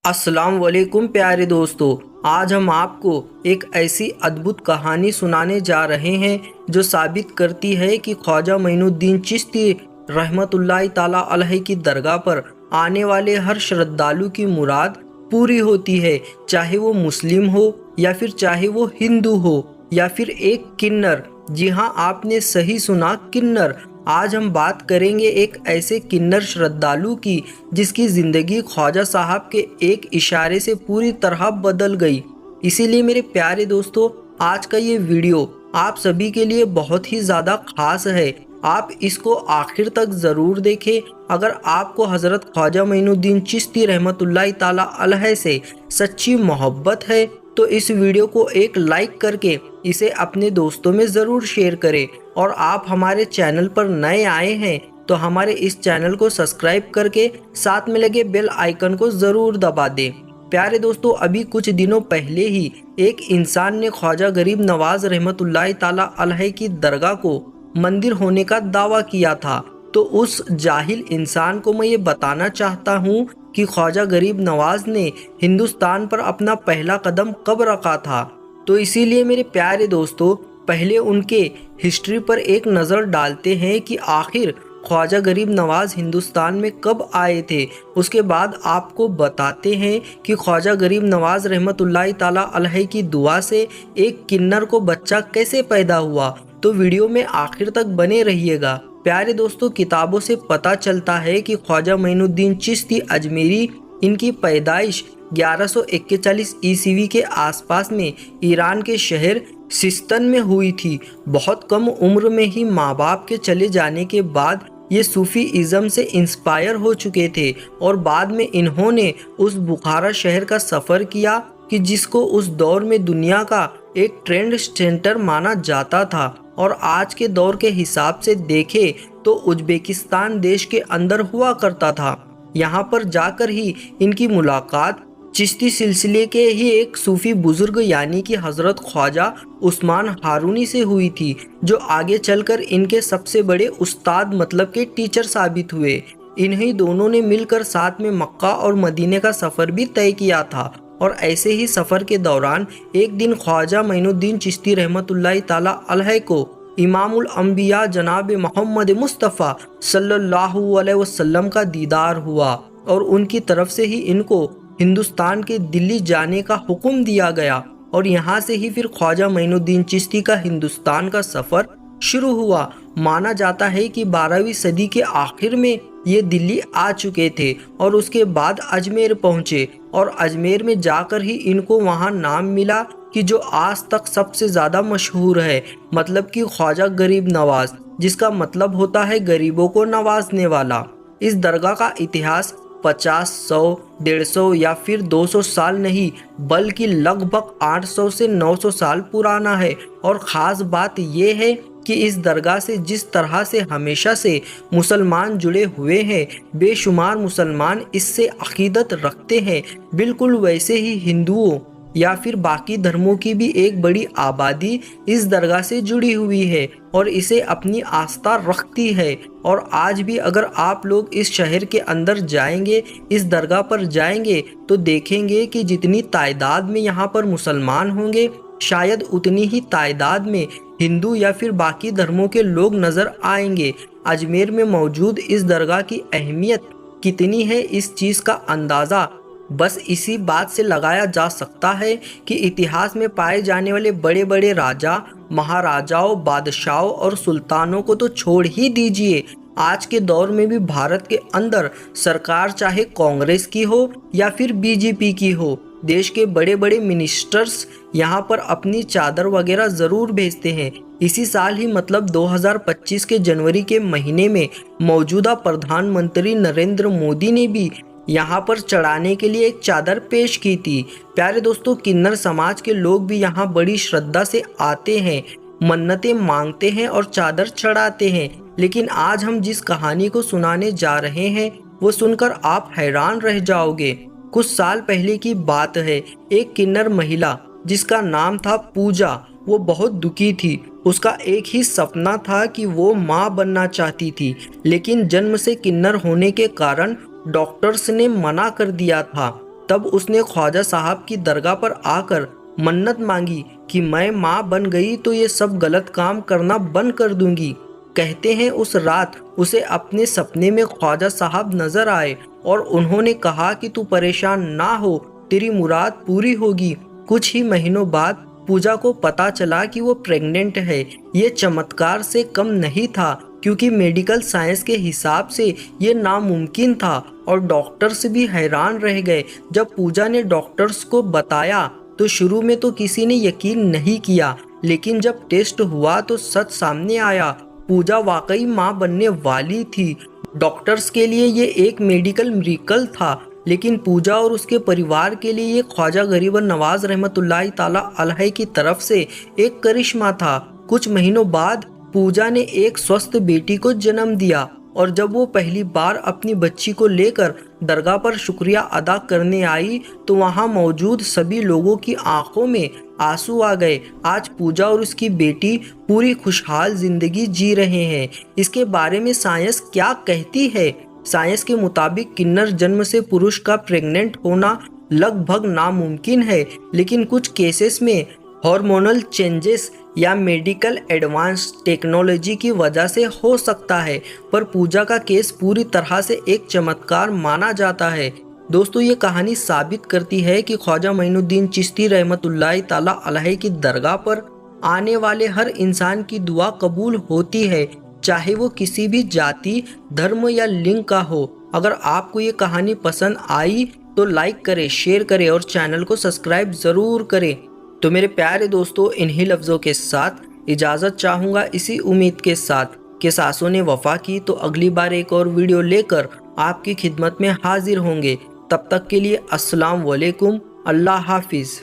अस्सलाम वालेकुम प्यारे दोस्तों, आज हम आपको एक ऐसी अद्भुत कहानी सुनाने जा रहे हैं जो साबित करती है कि ख्वाजा मोइनुद्दीन चिश्ती रहमतुल्लाहि ताला अलैहि की दरगाह पर आने वाले हर श्रद्धालु की मुराद पूरी होती है, चाहे वो मुस्लिम हो या फिर चाहे वो हिंदू हो या फिर एक किन्नर। जी हाँ, आपने सही सुना, किन्नर। आज हम बात करेंगे एक ऐसे किन्नर श्रद्धालु की जिसकी ज़िंदगी ख्वाजा साहब के एक इशारे से पूरी तरह बदल गई। इसीलिए मेरे प्यारे दोस्तों, आज का ये वीडियो आप सभी के लिए बहुत ही ज़्यादा खास है। आप इसको आखिर तक ज़रूर देखें। अगर आपको हज़रत ख्वाजा मोइनुद्दीन चिश्ती रहमतुल्लाहि ताला अलैहि से सच्ची मोहब्बत है तो इस वीडियो को एक लाइक करके इसे अपने दोस्तों में ज़रूर शेयर करें। और आप हमारे चैनल पर नए आए हैं तो हमारे इस चैनल को सब्सक्राइब करके साथ में लगे बेल आइकन को ज़रूर दबा दें। प्यारे दोस्तों, अभी कुछ दिनों पहले ही एक इंसान ने ख्वाजा गरीब नवाज रहमतुल्लाहि ताला अलैहि की दरगाह को मंदिर होने का दावा किया था। तो उस जाहिल इंसान को मैं ये बताना चाहता हूँ कि ख्वाजा गरीब नवाज ने हिंदुस्तान पर अपना पहला कदम कब रखा था। तो इसीलिए मेरे प्यारे दोस्तों, पहले उनके हिस्ट्री पर एक नज़र डालते हैं कि आखिर ख्वाजा गरीब नवाज हिंदुस्तान में कब आए थे। उसके बाद आपको बताते हैं कि ख्वाजा गरीब नवाज रहमतुल्लाहि ताला अलैहि की दुआ से एक किन्नर को बच्चा कैसे पैदा हुआ। तो वीडियो में आखिर तक बने रहिएगा। प्यारे दोस्तों, किताबों से पता चलता है कि ख्वाजा मोइनुद्दीन चिश्ती अजमेरी, इनकी पैदाइश 1141 ईस्वी के आसपास में ईरान के शहर सिस्तन में हुई थी। बहुत कम उम्र में ही माँ बाप के चले जाने के बाद ये सूफी इज़म से इंस्पायर हो चुके थे और बाद में इन्होंने उस बुखारा शहर का सफ़र किया कि जिसको उस दौर में दुनिया का एक ट्रेंड सेंटर माना जाता था। और आज के दौर के हिसाब से देखें तो उज़्बेकिस्तान देश के अंदर हुआ करता था। यहाँ पर जाकर ही इनकी मुलाकात चिश्ती सिलसिले के ही एक सूफी बुजुर्ग यानी कि हज़रत ख्वाजा उस्मान हारूनी से हुई थी, जो आगे चलकर इनके सबसे बड़े उस्ताद मतलब के टीचर साबित हुए। इन्हीं दोनों ने मिलकर साथ में मक्का और मदीने का सफ़र भी तय किया था। और ऐसे ही सफ़र के दौरान एक दिन ख्वाजा मोइनुद्दीन चिश्ती रहमतुल्लाहि ताला अलैहि को इमामुल अंबिया जनाब मोहम्मद मुस्तफ़ा सल्लल्लाहु अलैहि वसल्लम का दीदार हुआ और उनकी तरफ से ही इनको हिंदुस्तान के दिल्ली जाने का हुक्म दिया गया। और यहाँ से ही फिर ख्वाजा मोइनुद्दीन चिश्ती का हिंदुस्तान का सफ़र शुरू हुआ। माना जाता है कि 12वीं सदी के आखिर में ये दिल्ली आ चुके थे और उसके बाद अजमेर पहुँचे। और अजमेर में जाकर ही इनको वहाँ नाम मिला कि जो आज तक सबसे ज़्यादा मशहूर है, मतलब कि ख्वाजा गरीब नवाज, जिसका मतलब होता है गरीबों को नवाजने वाला। इस दरगाह का इतिहास 50, 100, 150 या फिर 200 साल नहीं बल्कि लगभग 800 से 900 साल पुराना है। और ख़ास बात यह है कि इस दरगाह से जिस तरह से हमेशा से मुसलमान जुड़े हुए हैं, बेशुमार मुसलमान इससे अकीदत रखते हैं, बिल्कुल वैसे ही हिंदुओं या फिर बाकी धर्मों की भी एक बड़ी आबादी इस दरगाह से जुड़ी हुई है और इसे अपनी आस्था रखती है। और आज भी अगर आप लोग इस शहर के अंदर जाएंगे, इस दरगाह पर जाएंगे, तो देखेंगे कि जितनी तादाद में यहाँ पर मुसलमान होंगे, शायद उतनी ही तादाद में हिंदू या फिर बाकी धर्मों के लोग नज़र आएंगे। अजमेर में मौजूद इस दरगाह की अहमियत कितनी है, इस चीज़ का अंदाज़ा बस इसी बात से लगाया जा सकता है कि इतिहास में पाए जाने वाले बड़े बड़े राजा, महाराजाओं, बादशाहों और सुल्तानों को तो छोड़ ही दीजिए, आज के दौर में भी भारत के अंदर सरकार चाहे कांग्रेस की हो या फिर बीजेपी की हो, देश के बड़े बड़े मिनिस्टर्स यहाँ पर अपनी चादर वगैरह ज़रूर भेजते हैं। इसी साल ही मतलब 2025 के जनवरी के महीने में मौजूदा प्रधानमंत्री नरेंद्र मोदी ने भी यहाँ पर चढ़ाने के लिए एक चादर पेश की थी। प्यारे दोस्तों, किन्नर समाज के लोग भी यहाँ बड़ी श्रद्धा से आते हैं, मन्नतें मांगते हैं और चादर चढ़ाते हैं। लेकिन आज हम जिस कहानी को सुनाने जा रहे हैं वो सुनकर आप हैरान रह जाओगे। कुछ साल पहले की बात है, एक किन्नर महिला जिसका नाम था पूजा, वो बहुत दुखी थी। उसका एक ही सपना था कि वो माँ बनना चाहती थी, लेकिन जन्म से किन्नर होने के कारण डॉक्टर्स ने मना कर दिया था। तब उसने ख्वाजा साहब की दरगाह पर आकर मन्नत मांगी कि मैं माँ बन गई तो ये सब गलत काम करना बंद कर दूंगी। कहते हैं उस रात उसे अपने सपने में ख्वाजा साहब नजर आए और उन्होंने कहा कि तू परेशान ना हो, तेरी मुराद पूरी होगी। कुछ ही महीनों बाद पूजा को पता चला कि वो प्रेग्नेंट है। ये चमत्कार से कम नहीं था, क्योंकि मेडिकल साइंस के हिसाब से ये नामुमकिन था और डॉक्टर्स भी हैरान रह गए। जब पूजा ने डॉक्टर्स को बताया तो शुरू में तो किसी ने यकीन नहीं किया, लेकिन जब टेस्ट हुआ तो सच सामने आया। पूजा वाकई माँ बनने वाली थी। डॉक्टर्स के लिए ये एक मेडिकल मिरेकल था, लेकिन पूजा और उसके परिवार के लिए ये ख्वाजा गरीब नवाज रहमतुल्लाहि ताला अलैह की तरफ से एक करिश्मा था। कुछ महीनों बाद पूजा ने एक स्वस्थ बेटी को जन्म दिया और जब वो पहली बार अपनी बच्ची को लेकर दरगाह पर शुक्रिया अदा करने आई तो वहाँ मौजूद सभी लोगों की आंखों में आंसू आ गए। आज पूजा और उसकी बेटी पूरी खुशहाल जिंदगी जी रहे हैं। इसके बारे में साइंस क्या कहती है? साइंस के मुताबिक किन्नर जन्म से पुरुष का प्रेग्नेंट होना लगभग नामुमकिन है, लेकिन कुछ केसेस में हार्मोनल चेंजेस या मेडिकल एडवांस टेक्नोलॉजी की वजह से हो सकता है। पर पूजा का केस पूरी तरह से एक चमत्कार माना जाता है। दोस्तों, ये कहानी साबित करती है कि ख्वाजा मोइनुद्दीन चिश्ती रहमतुल्लाहि ताला अलैह की दरगाह पर आने वाले हर इंसान की दुआ कबूल होती है, चाहे वो किसी भी जाति, धर्म या लिंग का हो। अगर आपको ये कहानी पसंद आई तो लाइक करें, शेयर करें और चैनल को सब्सक्राइब ज़रूर करें। तो मेरे प्यारे दोस्तों, इन्हीं लफ्ज़ों के साथ इजाज़त चाहूँगा, इसी उम्मीद के साथ कि सासों ने वफ़ा की। तो अगली बार एक और वीडियो लेकर आपकी खिदमत में हाजिर होंगे। तब तक के लिए अस्सलाम वालेकुम, अल्लाह हाफिज़।